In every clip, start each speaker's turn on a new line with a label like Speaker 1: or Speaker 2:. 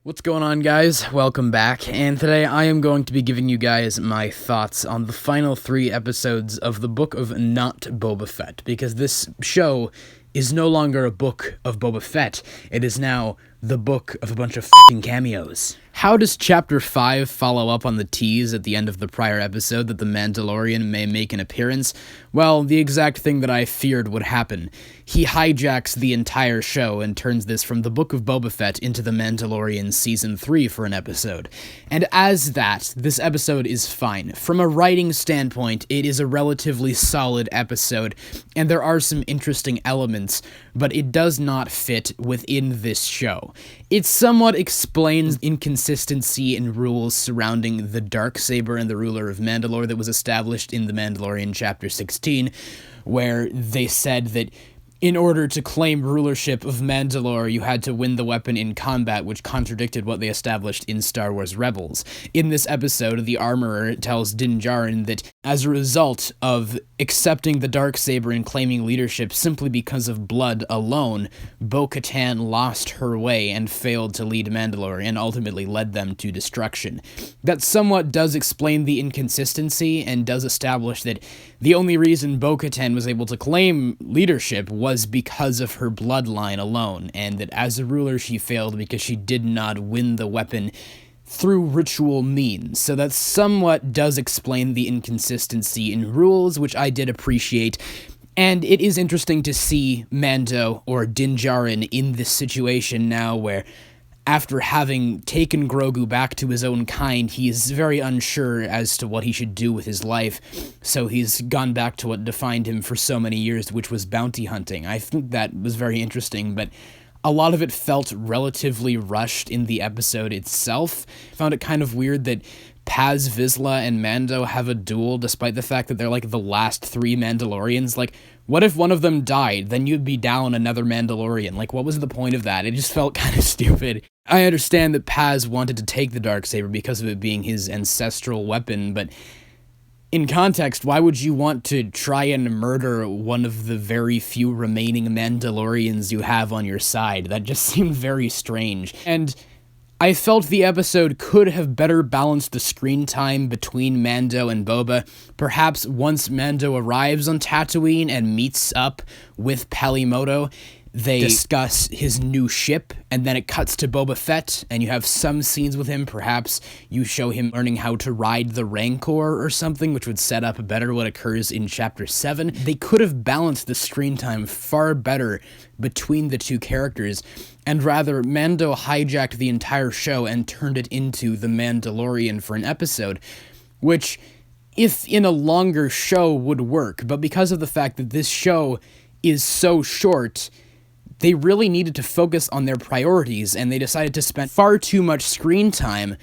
Speaker 1: What's going on, guys? Welcome back, and today I am going to be giving you guys my thoughts on the final 3 episodes of the Book of Not Boba Fett, because this show is no longer a Book of Boba Fett, it is now the book of a bunch of fucking cameos. How does Chapter 5 follow up on the tease at the end of the prior episode that the Mandalorian may make an appearance? Well, the exact thing that I feared would happen. He hijacks the entire show and turns this from the Book of Boba Fett into the Mandalorian Season 3 for an episode. And as that, this episode is fine. From a writing standpoint, it is a relatively solid episode, and there are some interesting elements, but it does not fit within this show. It somewhat explains inconsistency in rules surrounding the Darksaber and the ruler of Mandalore that was established in The Mandalorian Chapter 16, where they said that in order to claim rulership of Mandalore, you had to win the weapon in combat, which contradicted what they established in Star Wars Rebels. In this episode, the armorer tells Din Djarin that as a result of accepting the Darksaber and claiming leadership simply because of blood alone, Bo-Katan lost her way and failed to lead Mandalore and ultimately led them to destruction. That somewhat does explain the inconsistency and does establish that the only reason Bo-Katan was able to claim leadership was because of her bloodline alone, and that as a ruler she failed because she did not win the weapon through ritual means. So that somewhat does explain the inconsistency in rules, which I did appreciate. And it is interesting to see Mando, or Din Djarin, in this situation now where, after having taken Grogu back to his own kind, he is very unsure as to what he should do with his life, so he's gone back to what defined him for so many years, which was bounty hunting. I think that was very interesting, but a lot of it felt relatively rushed in the episode itself. I found it kind of weird that Paz Vizsla and Mando have a duel despite the fact that they're like the last 3 Mandalorians. Like, what if one of them died? Then you'd be down another Mandalorian. Like, what was the point of that? It just felt kind of stupid. I understand that Paz wanted to take the Darksaber because of it being his ancestral weapon, but in context, why would you want to try and murder one of the very few remaining Mandalorians you have on your side? That just seemed very strange. And I felt the episode could have better balanced the screen time between Mando and Boba. Perhaps once Mando arrives on Tatooine and meets up with Palimoto, they discuss his new ship, and then it cuts to Boba Fett, and you have some scenes with him. Perhaps you show him learning how to ride the Rancor or something, which would set up better what occurs in Chapter 7. They could have balanced the screen time far better between the two characters, and rather, Mando hijacked the entire show and turned it into The Mandalorian for an episode, which, if in a longer show, would work, but because of the fact that this show is so short, they really needed to focus on their priorities, and they decided to spend far too much screen time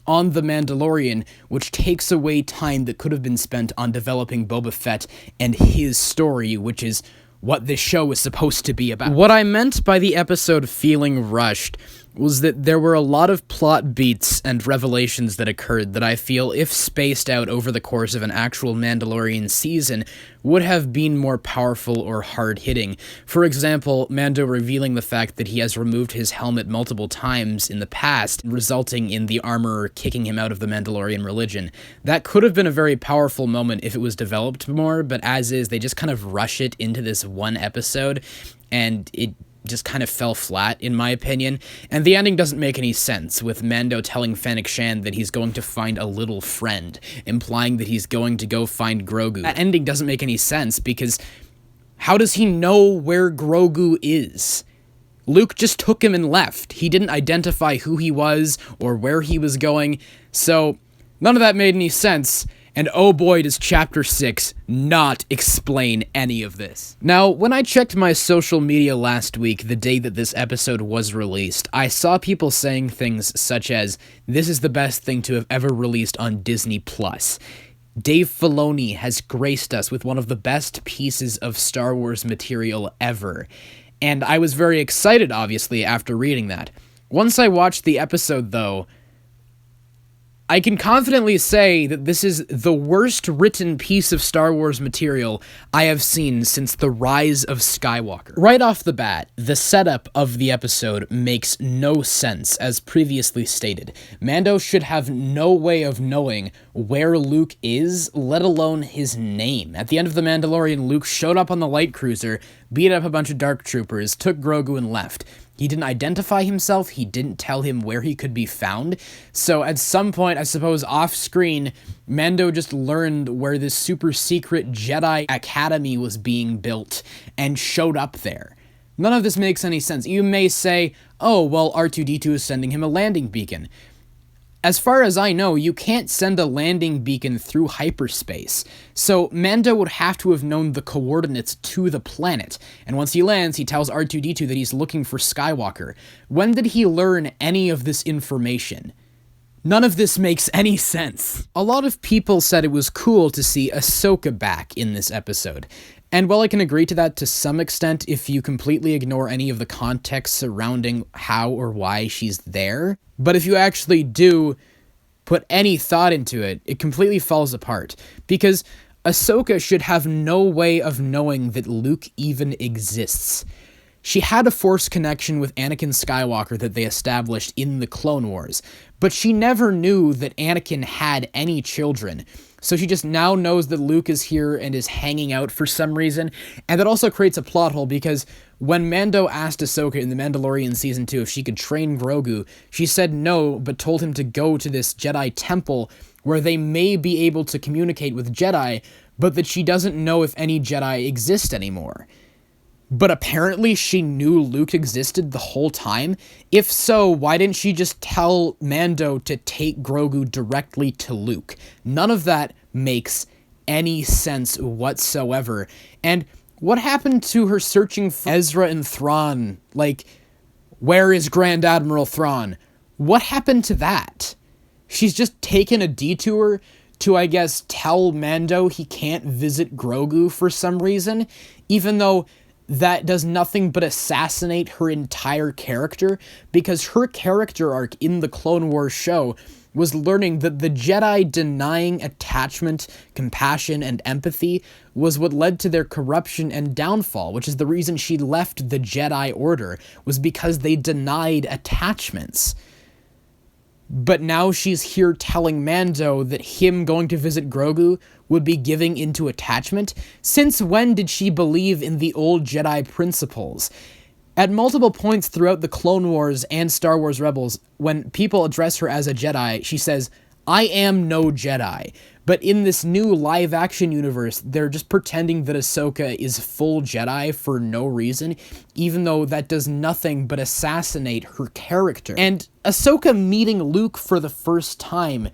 Speaker 1: on The Mandalorian, which takes away time that could have been spent on developing Boba Fett and his story, which is what this show is supposed to be about. What I meant by the episode feeling rushed was that there were a lot of plot beats and revelations that occurred that I feel, if spaced out over the course of an actual Mandalorian season, would have been more powerful or hard-hitting. For example, Mando revealing the fact that he has removed his helmet multiple times in the past, resulting in the armorer kicking him out of the Mandalorian religion. That could have been a very powerful moment if it was developed more, but as is, they just kind of rush it into this one episode, and it just kind of fell flat, in my opinion, and the ending doesn't make any sense, with Mando telling Fennec Shand that he's going to find a little friend, implying that he's going to go find Grogu. That ending doesn't make any sense, because how does he know where Grogu is? Luke just took him and left. He didn't identify who he was or where he was going, so none of that made any sense. And oh boy, does Chapter 6 not explain any of this. Now, when I checked my social media last week, the day that this episode was released, I saw people saying things such as, "This is the best thing to have ever released on Disney+. Dave Filoni has graced us with one of the best pieces of Star Wars material ever." And I was very excited, obviously, after reading that. Once I watched the episode, though, I can confidently say that this is the worst written piece of Star Wars material I have seen since The Rise of Skywalker. Right off the bat, the setup of the episode makes no sense, as previously stated. Mando should have no way of knowing where Luke is, let alone his name. At the end of The Mandalorian, Luke showed up on the light cruiser, beat up a bunch of dark troopers, took Grogu, and left. He didn't identify himself, he didn't tell him where he could be found, so at some point, I suppose off-screen, Mando just learned where this super-secret Jedi Academy was being built, and showed up there. None of this makes any sense. You may say, oh, well, R2-D2 is sending him a landing beacon. As far as I know, you can't send a landing beacon through hyperspace, so Mando would have to have known the coordinates to the planet, and once he lands, he tells R2-D2 that he's looking for Skywalker. When did he learn any of this information? None of this makes any sense. A lot of people said it was cool to see Ahsoka back in this episode, and while I can agree to that to some extent if you completely ignore any of the context surrounding how or why she's there, but if you actually do put any thought into it, it completely falls apart. Because Ahsoka should have no way of knowing that Luke even exists. She had a Force connection with Anakin Skywalker that they established in the Clone Wars, but she never knew that Anakin had any children. So she just now knows that Luke is here and is hanging out for some reason, and that also creates a plot hole because when Mando asked Ahsoka in The Mandalorian Season 2 if she could train Grogu, she said no, but told him to go to this Jedi temple where they may be able to communicate with Jedi, but that she doesn't know if any Jedi exist anymore. But apparently she knew Luke existed the whole time? If so, why didn't she just tell Mando to take Grogu directly to Luke? None of that makes any sense whatsoever. And what happened to her searching for Ezra and Thrawn? Like, where is Grand Admiral Thrawn? What happened to that? She's just taken a detour to, I guess, tell Mando he can't visit Grogu for some reason, even though that does nothing but assassinate her entire character, because her character arc in the Clone Wars show was learning that the Jedi denying attachment, compassion, and empathy was what led to their corruption and downfall, which is the reason she left the Jedi Order, was because they denied attachments. But now she's here telling Mando that him going to visit Grogu would be giving into attachment? Since when did she believe in the old Jedi principles? At multiple points throughout the Clone Wars and Star Wars Rebels, when people address her as a Jedi, she says, I am no Jedi. But in this new live-action universe, they're just pretending that Ahsoka is full Jedi for no reason, even though that does nothing but assassinate her character. And Ahsoka meeting Luke for the first time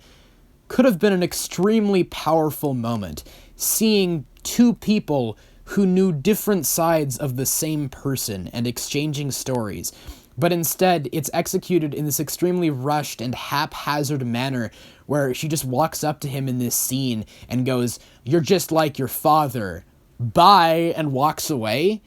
Speaker 1: could have been an extremely powerful moment, seeing two people who knew different sides of the same person and exchanging stories. But instead, it's executed in this extremely rushed and haphazard manner where she just walks up to him in this scene and goes, "You're just like your father. Bye," and walks away.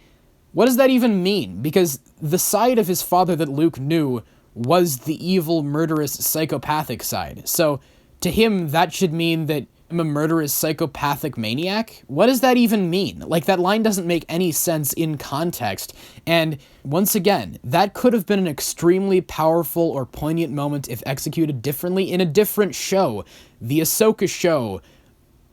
Speaker 1: What does that even mean? Because the side of his father that Luke knew was the evil, murderous, psychopathic side. So to him, that should mean that I'm a murderous, psychopathic maniac? What does that even mean? Like, that line doesn't make any sense in context. And once again, that could have been an extremely powerful or poignant moment if executed differently in a different show. The Ahsoka show,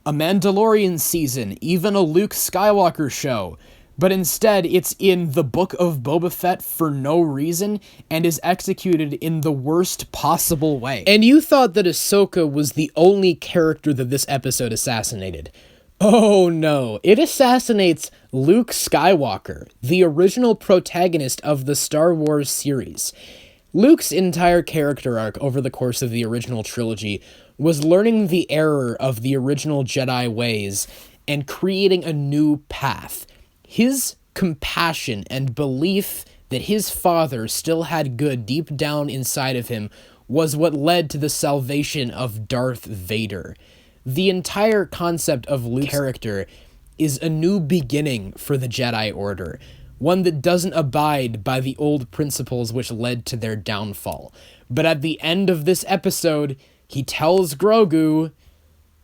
Speaker 1: a Mandalorian season, even a Luke Skywalker show. But instead, it's in the Book of Boba Fett for no reason, and is executed in the worst possible way. And you thought that Ahsoka was the only character that this episode assassinated. Oh no, it assassinates Luke Skywalker, the original protagonist of the Star Wars series. Luke's entire character arc over the course of the original trilogy was learning the error of the original Jedi ways and creating a new path. His compassion and belief that his father still had good deep down inside of him was what led to the salvation of Darth Vader. The entire concept of Luke's character is a new beginning for the Jedi Order, one that doesn't abide by the old principles which led to their downfall. But at the end of this episode, he tells Grogu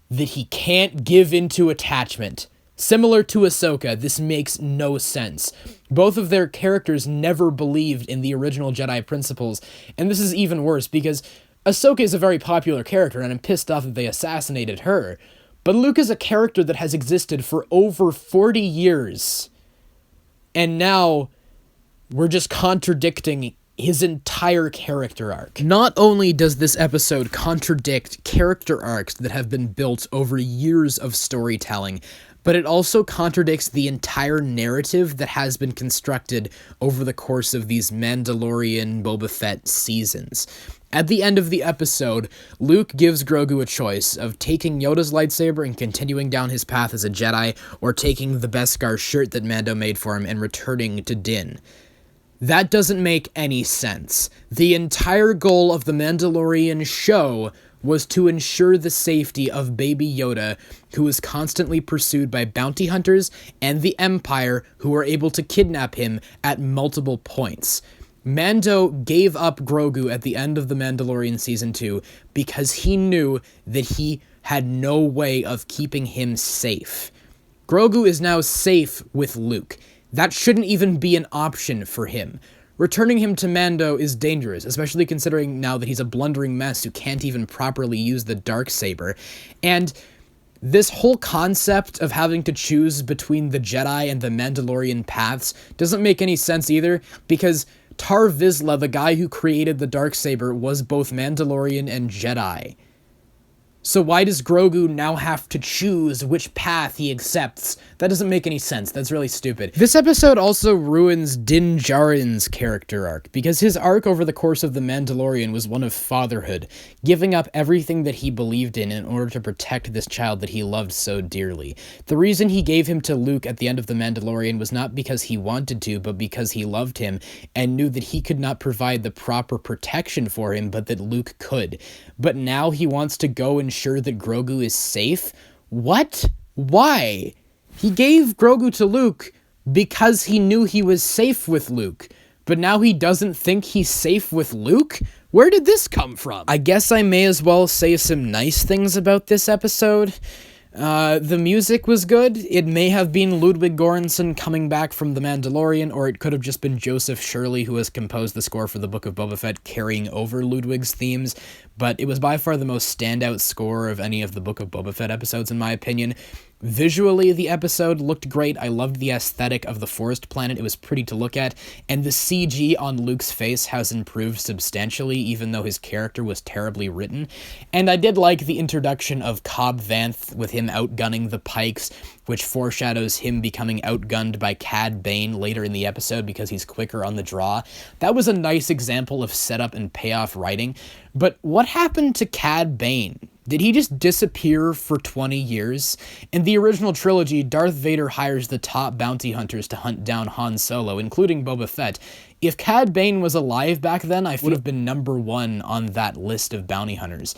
Speaker 1: that he can't give into attachment. Similar to Ahsoka, this makes no sense. Both of their characters never believed in the original Jedi principles, and this is even worse because Ahsoka is a very popular character, and I'm pissed off that they assassinated her. But Luke is a character that has existed for over 40 years, and now we're just contradicting his entire character arc. Not only does this episode contradict character arcs that have been built over years of storytelling, but it also contradicts the entire narrative that has been constructed over the course of these Mandalorian Boba Fett seasons. At the end of the episode, Luke gives Grogu a choice of taking Yoda's lightsaber and continuing down his path as a Jedi, or taking the Beskar shirt that Mando made for him and returning to Din. That doesn't make any sense. The entire goal of the Mandalorian show was to ensure the safety of Baby Yoda, who was constantly pursued by bounty hunters and the Empire, who were able to kidnap him at multiple points. Mando gave up Grogu at the end of The Mandalorian Season 2 because he knew that he had no way of keeping him safe. Grogu is now safe with Luke. That shouldn't even be an option for him. Returning him to Mando is dangerous, especially considering now that he's a blundering mess who can't even properly use the Darksaber. And this whole concept of having to choose between the Jedi and the Mandalorian paths doesn't make any sense either, because Tar Vizsla, the guy who created the Darksaber, was both Mandalorian and Jedi. So why does Grogu now have to choose which path he accepts? That doesn't make any sense. That's really stupid. This episode also ruins Din Djarin's character arc, because his arc over the course of The Mandalorian was one of fatherhood, giving up everything that he believed in order to protect this child that he loved so dearly. The reason he gave him to Luke at the end of The Mandalorian was not because he wanted to, but because he loved him and knew that he could not provide the proper protection for him, but that Luke could. But now he wants to go ensure that Grogu is safe? What? Why? He gave Grogu to Luke because he knew he was safe with Luke. But now he doesn't think he's safe with Luke? Where did this come from? I guess I may as well say some nice things about this episode. The music was good. It may have been Ludwig Göransson coming back from The Mandalorian, or it could have just been Joseph Shirley, who has composed the score for the Book of Boba Fett, carrying over Ludwig's themes, but it was by far the most standout score of any of the Book of Boba Fett episodes, in my opinion. Visually, the episode looked great. I loved the aesthetic of the forest planet. It was pretty to look at, and the CG on Luke's face has improved substantially, even though his character was terribly written. And I did like the introduction of Cobb Vanth with him outgunning the Pikes, which foreshadows him becoming outgunned by Cad Bane later in the episode because he's quicker on the draw. That was a nice example of setup and payoff writing. But what happened to Cad Bane? Did he just disappear for 20 years? In the original trilogy, Darth Vader hires the top bounty hunters to hunt down Han Solo, including Boba Fett. If Cad Bane was alive back then, I would have been number one on that list of bounty hunters.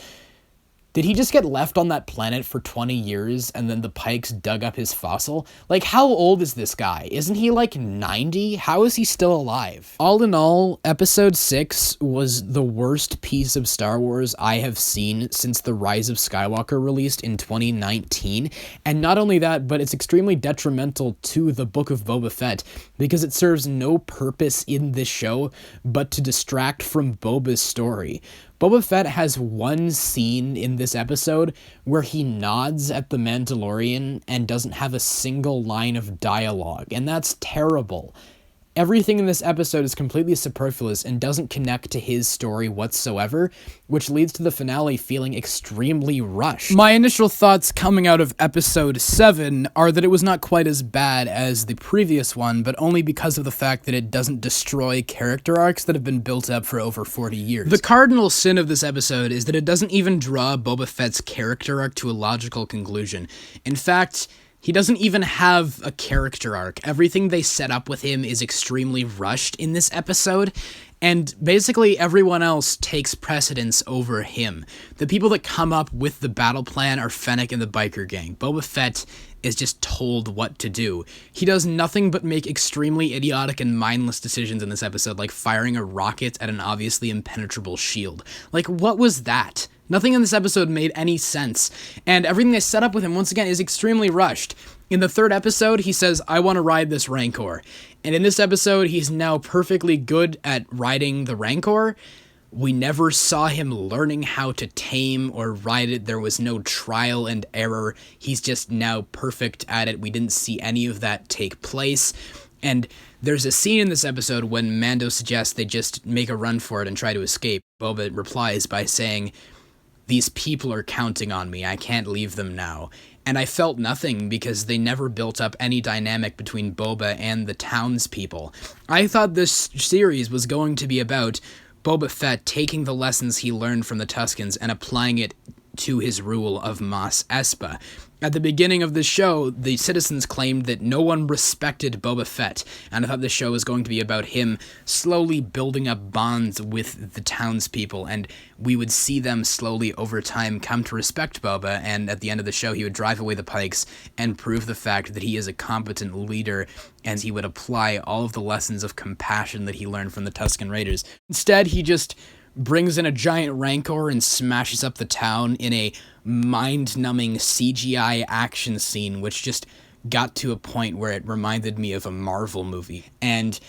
Speaker 1: Did he just get left on that planet for 20 years and then the Pikes dug up his fossil? Like, how old is this guy? Isn't he like 90? How is he still alive? All in all, Episode 6 was the worst piece of Star Wars I have seen since The Rise of Skywalker released in 2019. And not only that, but it's extremely detrimental to the Book of Boba Fett because it serves no purpose in this show but to distract from Boba's story. Boba Fett has one scene in this episode where he nods at the Mandalorian and doesn't have a single line of dialogue, and that's terrible. Everything in this episode is completely superfluous and doesn't connect to his story whatsoever, which leads to the finale feeling extremely rushed. My initial thoughts coming out of episode 7 are that it was not quite as bad as the previous one, but only because of the fact that it doesn't destroy character arcs that have been built up for over 40 years. The cardinal sin of this episode is that it doesn't even draw Boba Fett's character arc to a logical conclusion. In fact, he doesn't even have a character arc. Everything they set up with him is extremely rushed in this episode, and basically everyone else takes precedence over him. The people that come up with the battle plan are Fennec and the biker gang. Boba Fett is just told what to do. He does nothing but make extremely idiotic and mindless decisions in this episode, like firing a rocket at an obviously impenetrable shield. Like, what was that? Nothing in this episode made any sense, and everything they set up with him, once again, is extremely rushed. In the third episode, he says, I want to ride this Rancor. And in this episode, he's now perfectly good at riding the Rancor. We never saw him learning how to tame or ride it. There was no trial and error. He's just now perfect at it. We didn't see any of that take place. And there's a scene in this episode when Mando suggests they just make a run for it and try to escape. Boba replies by saying, these people are counting on me. I can't leave them now. And I felt nothing because they never built up any dynamic between Boba and the townspeople. I thought this series was going to be about Boba Fett taking the lessons he learned from the Tuskens and applying it to his rule of Mos Espa. At the beginning of the show, the citizens claimed that no one respected Boba Fett, and I thought the show was going to be about him slowly building up bonds with the townspeople, and we would see them slowly over time come to respect Boba, and at the end of the show he would drive away the Pikes and prove the fact that he is a competent leader, and he would apply all of the lessons of compassion that he learned from the Tusken Raiders. Instead, he just brings in a giant Rancor and smashes up the town in a mind-numbing CGI action scene, which just got to a point where it reminded me of a Marvel movie. And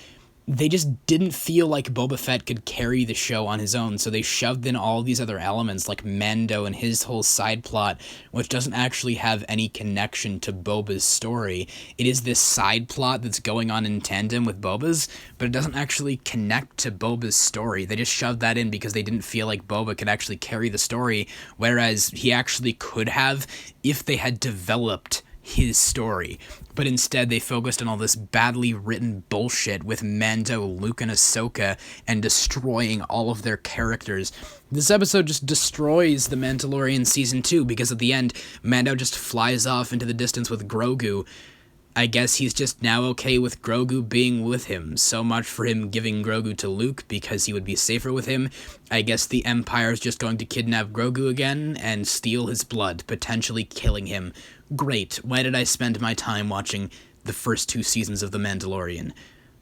Speaker 1: they just didn't feel like Boba Fett could carry the show on his own, so they shoved in all these other elements like Mando and his whole side plot, which doesn't actually have any connection to Boba's story. It is this side plot that's going on in tandem with Boba's, but it doesn't actually connect to Boba's story. They just shoved that in because they didn't feel like Boba could actually carry the story, whereas he actually could have if they had developed his story. But instead they focused on all this badly written bullshit with Mando, Luke, and Ahsoka and destroying all of their characters. This episode just destroys The Mandalorian Season 2 because at the end, Mando just flies off into the distance with Grogu. I guess he's just now okay with Grogu being with him. So much for him giving Grogu to Luke because he would be safer with him. I guess the Empire's just going to kidnap Grogu again and steal his blood, potentially killing him. Great. Why did I spend my time watching the first 2 seasons of The Mandalorian?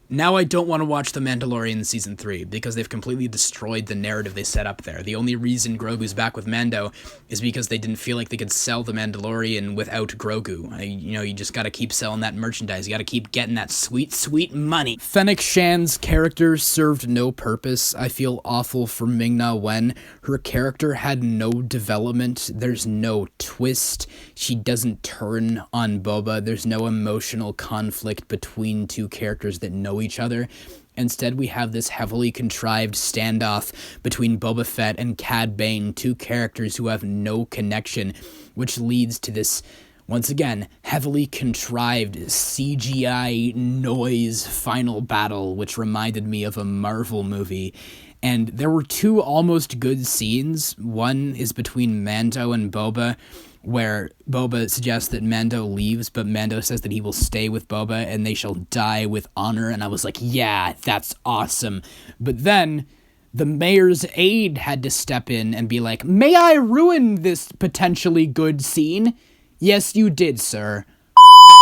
Speaker 1: Now I don't want to watch The Mandalorian Season 3, because they've completely destroyed the narrative they set up there. The only reason Grogu's back with Mando is because they didn't feel like they could sell The Mandalorian without Grogu. You just gotta keep selling that merchandise. You gotta keep getting that sweet, sweet money. Fennec Shan's character served no purpose. I feel awful for Ming-Na Wen. Her character had no development. There's no twist. She doesn't turn on Boba. There's no emotional conflict between two characters that know each other. Instead, we have this heavily contrived standoff between Boba Fett and Cad Bane, two characters who have no connection, which leads to this, once again, heavily contrived CGI noise final battle, which reminded me of a Marvel movie. And there were 2 almost good scenes. One is between Mando and Boba, where Boba suggests that Mando leaves, but Mando says that he will stay with Boba and they shall die with honor, and I was like, yeah, that's awesome. But then the mayor's aide had to step in and be like, may I ruin this potentially good scene? Yes, you did, sir.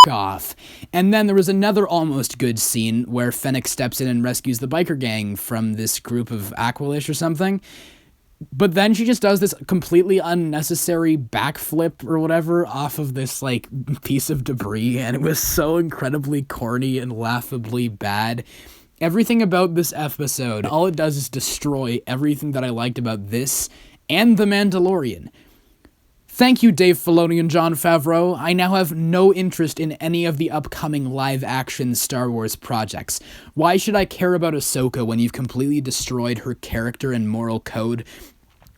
Speaker 1: Off. And then there was another almost good scene where Fennec steps in and rescues the biker gang from this group of Aqualish or something. But then she just does this completely unnecessary backflip or whatever off of this, piece of debris, and it was so incredibly corny and laughably bad. Everything about this episode, all it does is destroy everything that I liked about this and The Mandalorian. Thank you, Dave Filoni and Jon Favreau. I now have no interest in any of the upcoming live-action Star Wars projects. Why should I care about Ahsoka when you've completely destroyed her character and moral code?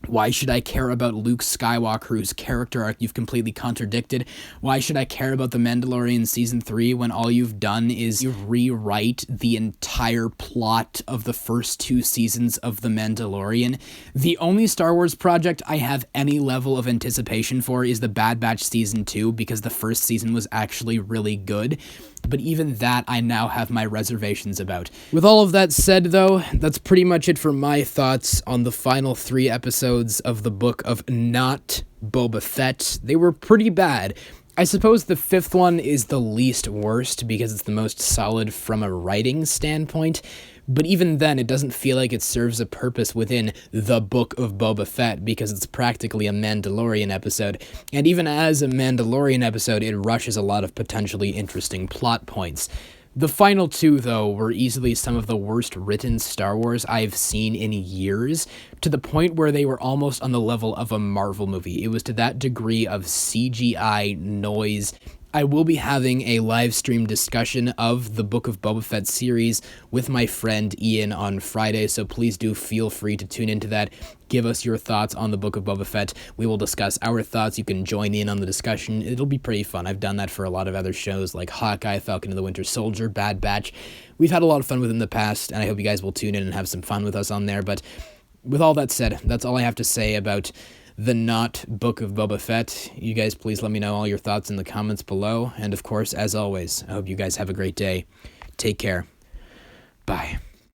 Speaker 1: Why should I care about Luke Skywalker, whose character arc you've completely contradicted? Why should I care about The Mandalorian Season 3 when all you've done is you rewrite the entire plot of the first 2 seasons of The Mandalorian? The only Star Wars project I have any level of anticipation for is The Bad Batch Season 2, because the first season was actually really good. But even that I now have my reservations about. With all of that said, though, that's pretty much it for my thoughts on the final 3 episodes of the Book of Not Boba Fett. They were pretty bad. I suppose the 5th one is the least worst because it's the most solid from a writing standpoint, But even then, it doesn't feel like it serves a purpose within the Book of Boba Fett, because it's practically a Mandalorian episode. And even as a Mandalorian episode, it rushes a lot of potentially interesting plot points. The final two, though, were easily some of the worst written Star Wars I've seen in years, to the point where they were almost on the level of a Marvel movie. It was to that degree of CGI noise. I will be having a live stream discussion of the Book of Boba Fett series with my friend Ian on Friday, so please do feel free to tune into that. Give us your thoughts on the Book of Boba Fett. We will discuss our thoughts. You can join in on the discussion. It'll be pretty fun. I've done that for a lot of other shows like Hawkeye, Falcon and the Winter Soldier, Bad Batch. We've had a lot of fun with it in the past, and I hope you guys will tune in and have some fun with us on there. But with all that said, that's all I have to say about the not Book of Boba Fett. You guys please let me know all your thoughts in the comments below. And of course, as always, I hope you guys have a great day. Take care. Bye.